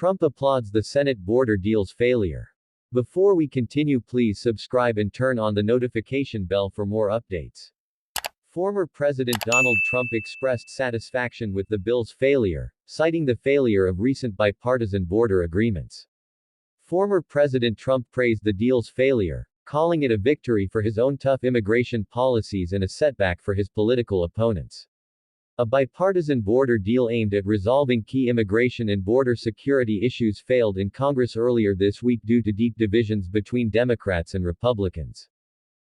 Trump applauds the Senate border deal's failure. Before we continue, please subscribe and turn on the notification bell for more updates. Former President Donald Trump expressed satisfaction with the bill's failure, citing the failure of recent bipartisan border agreements. Former President Trump praised the deal's failure, calling it a victory for his own tough immigration policies and a setback for his political opponents. A bipartisan border deal aimed at resolving key immigration and border security issues failed in Congress earlier this week due to deep divisions between Democrats and Republicans.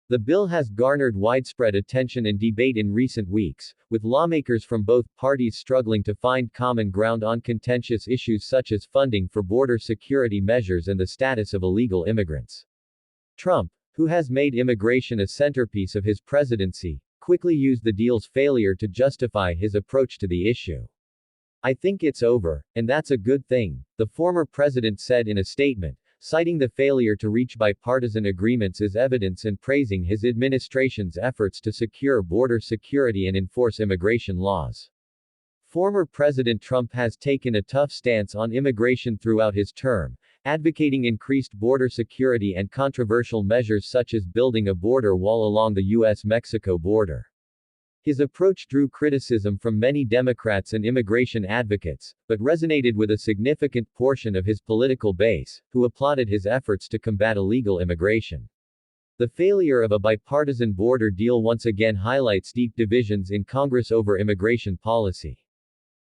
The bill has garnered widespread attention and debate in recent weeks, with lawmakers from both parties struggling to find common ground on contentious issues such as funding for border security measures and the status of illegal immigrants. Trump, who has made immigration a centerpiece of his presidency, quickly used the deal's failure to justify his approach to the issue. "I think it's over, and that's a good thing," the former president said in a statement, citing the failure to reach bipartisan agreements as evidence and praising his administration's efforts to secure border security and enforce immigration laws. Former President Trump has taken a tough stance on immigration throughout his term, advocating increased border security and controversial measures such as building a border wall along the U.S.-Mexico border. His approach drew criticism from many Democrats and immigration advocates, but resonated with a significant portion of his political base, who applauded his efforts to combat illegal immigration. The failure of a bipartisan border deal once again highlights deep divisions in Congress over immigration policy.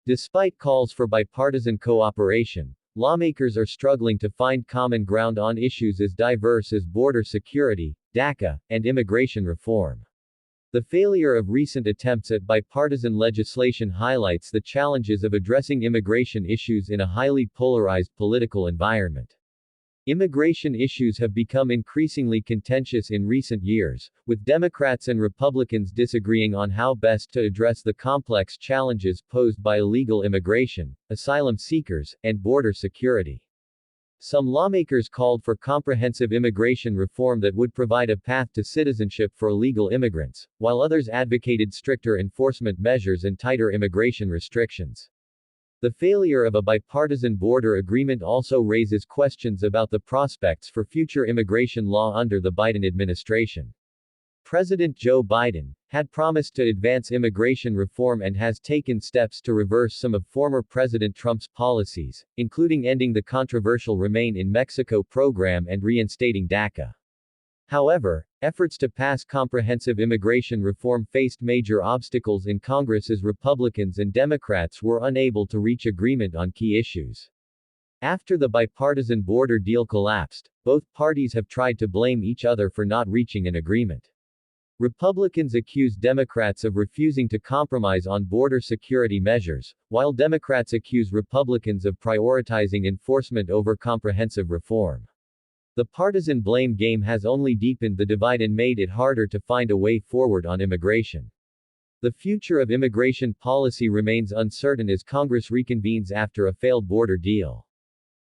Despite calls for bipartisan cooperation, lawmakers are struggling to find common ground on issues as diverse as border security, DACA, and immigration reform. The failure of recent attempts at bipartisan legislation highlights the challenges of addressing immigration issues in a highly polarized political environment. Immigration issues have become increasingly contentious in recent years, with Democrats and Republicans disagreeing on how best to address the complex challenges posed by illegal immigration, asylum seekers, and border security. Some lawmakers called for comprehensive immigration reform that would provide a path to citizenship for illegal immigrants, while others advocated stricter enforcement measures and tighter immigration restrictions. The failure of a bipartisan border agreement also raises questions about the prospects for future immigration law under the Biden administration. President Joe Biden had promised to advance immigration reform and has taken steps to reverse some of former President Trump's policies, including ending the controversial Remain in Mexico program and reinstating DACA. However, efforts to pass comprehensive immigration reform faced major obstacles in Congress as Republicans and Democrats were unable to reach agreement on key issues. After the bipartisan border deal collapsed, both parties have tried to blame each other for not reaching an agreement. Republicans accuse Democrats of refusing to compromise on border security measures, while Democrats accuse Republicans of prioritizing enforcement over comprehensive reform. The partisan blame game has only deepened the divide and made it harder to find a way forward on immigration. The future of immigration policy remains uncertain as Congress reconvenes after a failed border deal.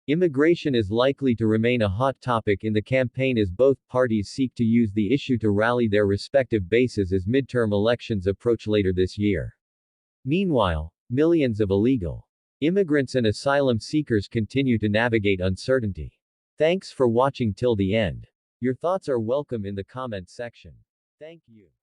Immigration is likely to remain a hot topic in the campaign as both parties seek to use the issue to rally their respective bases as midterm elections approach later this year. Meanwhile, millions of illegal immigrants and asylum seekers continue to navigate uncertainty. Thanks for watching till the end. Your thoughts are welcome in the comment section. Thank you.